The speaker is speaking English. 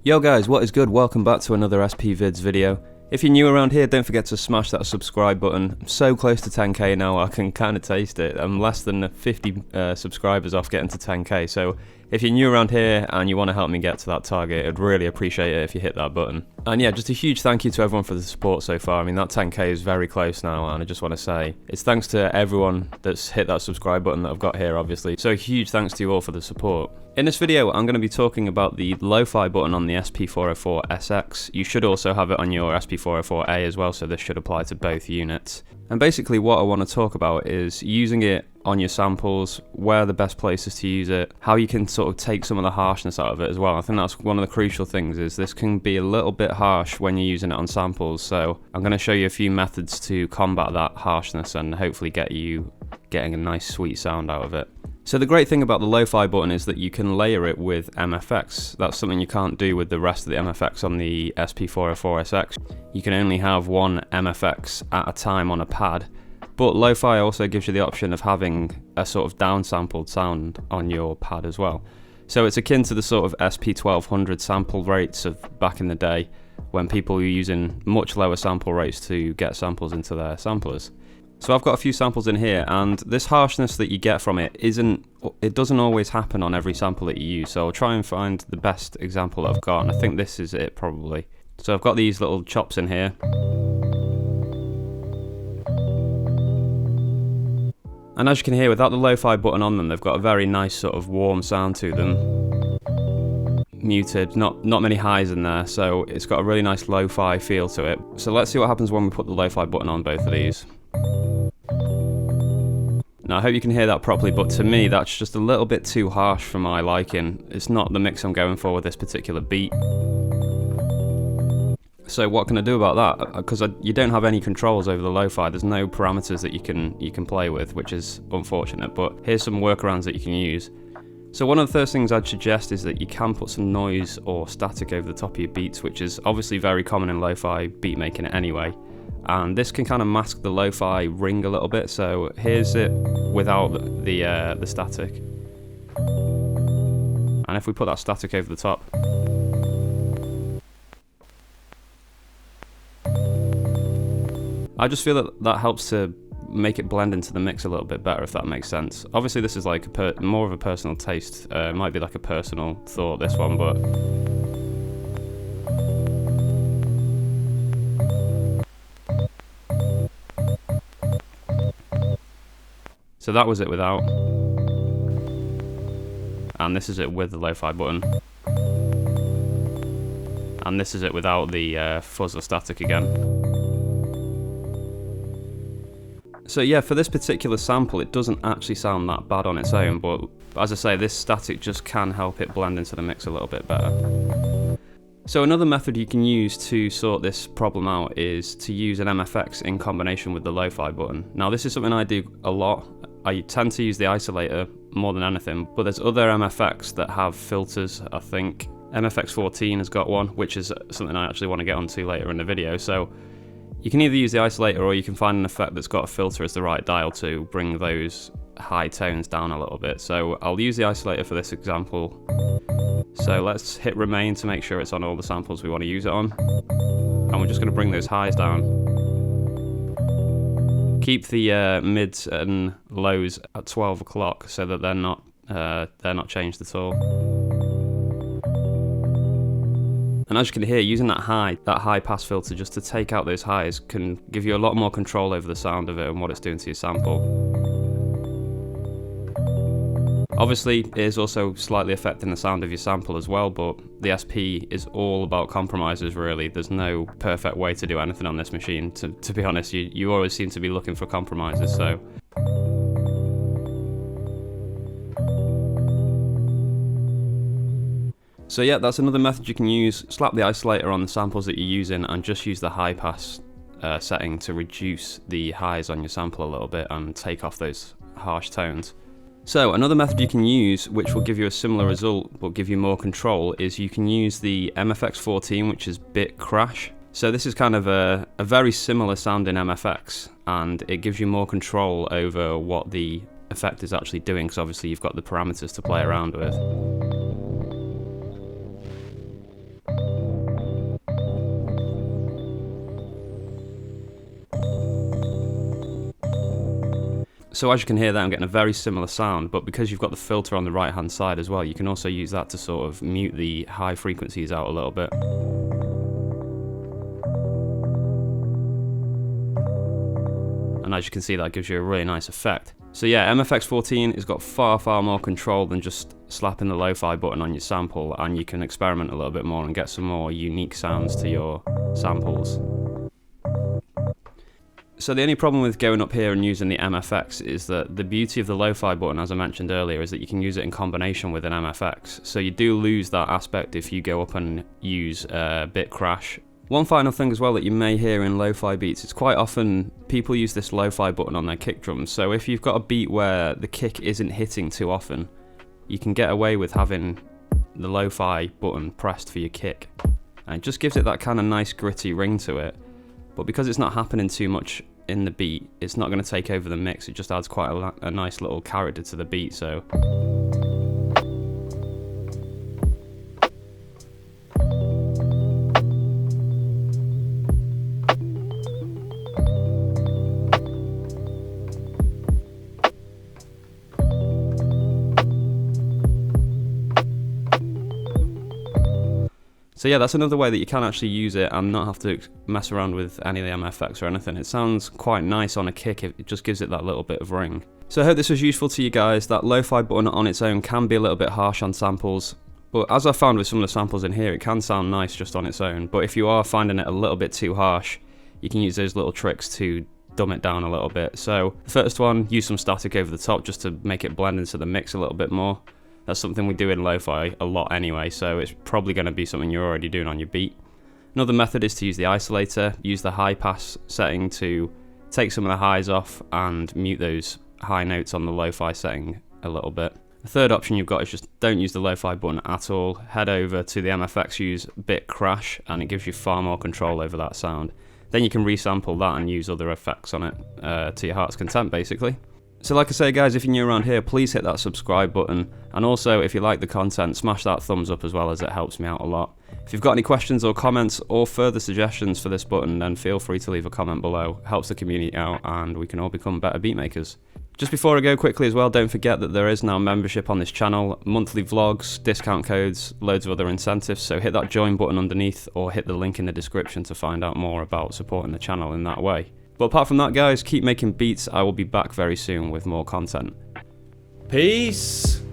Yo guys, what is good? Welcome back to another SP Vids video. If you're new around here, don't forget to smash that subscribe button. I'm so close to 10k now, I can kind of taste it. I'm less than 50 subscribers off getting to 10k, so if you're new around here and you want to help me get to that target, I'd really appreciate it if you hit that button. And yeah, just a huge thank you to everyone for the support so far. I mean, that 10k is very close now, and I just want to say it's thanks to everyone that's hit that subscribe button that I've got here, obviously. So huge thanks to you all for the support. In this video, I'm going to be talking about the lo-fi button on the SP404sx. You should also have it on your SP404A as well, so this should apply to both units. And basically what I want to talk about is using it on your samples, where are the best places to use it, how you can sort of take some of the harshness out of it as well. I think that's one of the crucial things, is this can be a little bit harsh when you're using it on samples, so I'm going to show you a few methods to combat that harshness and hopefully get you getting a nice sweet sound out of it. So the great thing about the lo-fi button is that you can layer it with MFX. That's something you can't do with the rest of the MFX on the SP404sx. You can only have one MFX at a time on a pad, but lo-fi also gives you the option of having a sort of downsampled sound on your pad as well. So it's akin to the sort of SP1200 sample rates of back in the day, when people were using much lower sample rates to get samples into their samplers. So I've got a few samples in here, and this harshness that you get from it doesn't always happen on every sample that you use, so I'll try and find the best example that I've got, and I think this is it probably. So I've got these little chops in here. And as you can hear, without the lo-fi button on them, they've got a very nice sort of warm sound to them. Muted, not many highs in there, so it's got a really nice lo-fi feel to it. So let's see what happens when we put the lo-fi button on both of these. Now I hope you can hear that properly, but to me that's just a little bit too harsh for my liking. It's not the mix I'm going for with this particular beat. So what can I do about that? Because you don't have any controls over the lo-fi, there's no parameters that you can play with, which is unfortunate, but here's some workarounds that you can use. So one of the first things I'd suggest is that you can put some noise or static over the top of your beats, which is obviously very common in lo-fi beat making anyway. And this can kind of mask the lo-fi ring a little bit, so here's it without the static. And if we put that static over the top, I just feel that that helps to make it blend into the mix a little bit better, if that makes sense. Obviously this is like more of a personal taste, it might be like a personal thought, this one, but so that was it without, and this is it with the lo-fi button, and this is it without the fuzz or static again. So yeah, for this particular sample it doesn't actually sound that bad on its own, but as I say, this static just can help it blend into the mix a little bit better. So another method you can use to sort this problem out is to use an MFX in combination with the lo-fi button. Now this is something I do a lot. I tend to use the Isolator more than anything, but there's other MFX that have filters, I think. MFX14 has got one, which is something I actually want to get onto later in the video. So you can either use the Isolator or you can find an effect that's got a filter as the right dial to bring those high tones down a little bit. So I'll use the Isolator for this example. So let's hit remain to make sure it's on all the samples we want to use it on. And we're just going to bring those highs down. Keep the mids and lows at 12 o'clock so that they're not changed at all. And as you can hear, using that high pass filter just to take out those highs can give you a lot more control over the sound of it and what it's doing to your sample. Obviously, it is also slightly affecting the sound of your sample as well, but the SP is all about compromises really. There's no perfect way to do anything on this machine. To be honest, you always seem to be looking for compromises, so. So yeah, that's another method you can use. Slap the Isolator on the samples that you're using and just use the high pass setting to reduce the highs on your sample a little bit and take off those harsh tones. So another method you can use, which will give you a similar result but give you more control, is you can use the MFX14, which is Bitcrash. So this is kind of a very similar sounding MFX, and it gives you more control over what the effect is actually doing, because obviously you've got the parameters to play around with. So as you can hear there, I'm getting a very similar sound, but because you've got the filter on the right hand side as well, you can also use that to sort of mute the high frequencies out a little bit. And as you can see, that gives you a really nice effect. So yeah, MFX14 has got far more control than just slapping the lo-fi button on your sample, and you can experiment a little bit more and get some more unique sounds to your samples. So the only problem with going up here and using the MFX is that the beauty of the lo-fi button, as I mentioned earlier, is that you can use it in combination with an MFX. So you do lose that aspect if you go up and use Bitcrash. One final thing as well that you may hear in lo-fi beats is quite often people use this lo-fi button on their kick drums. So if you've got a beat where the kick isn't hitting too often, you can get away with having the lo-fi button pressed for your kick. And it just gives it that kind of nice gritty ring to it. But because it's not happening too much in the beat, it's not going to take over the mix. It just adds quite a nice little character to the beat. So yeah, that's another way that you can actually use it and not have to mess around with any of the MFX or anything. It sounds quite nice on a kick, it just gives it that little bit of ring. So I hope this was useful to you guys. That lo-fi button on its own can be a little bit harsh on samples, but as I found with some of the samples in here, it can sound nice just on its own. But if you are finding it a little bit too harsh, you can use those little tricks to dumb it down a little bit. So the first one, use some static over the top just to make it blend into the mix a little bit more. That's something we do in lo-fi a lot anyway, so it's probably going to be something you're already doing on your beat. Another method is to use the Isolator. Use the high pass setting to take some of the highs off and mute those high notes on the lo-fi setting a little bit. The third option you've got is just don't use the lo-fi button at all. Head over to the MFX, use Bitcrash, and it gives you far more control over that sound. Then you can resample that and use other effects on it to your heart's content, basically. So like I say guys, if you're new around here, please hit that subscribe button, and also if you like the content, smash that thumbs up as well, as it helps me out a lot. If you've got any questions or comments or further suggestions for this button, then feel free to leave a comment below. It helps the community out and we can all become better beat makers. Just before I go quickly as well, don't forget that there is now membership on this channel, monthly vlogs, discount codes, loads of other incentives, so hit that join button underneath or hit the link in the description to find out more about supporting the channel in that way. But apart from that guys, keep making beats. I will be back very soon with more content. Peace!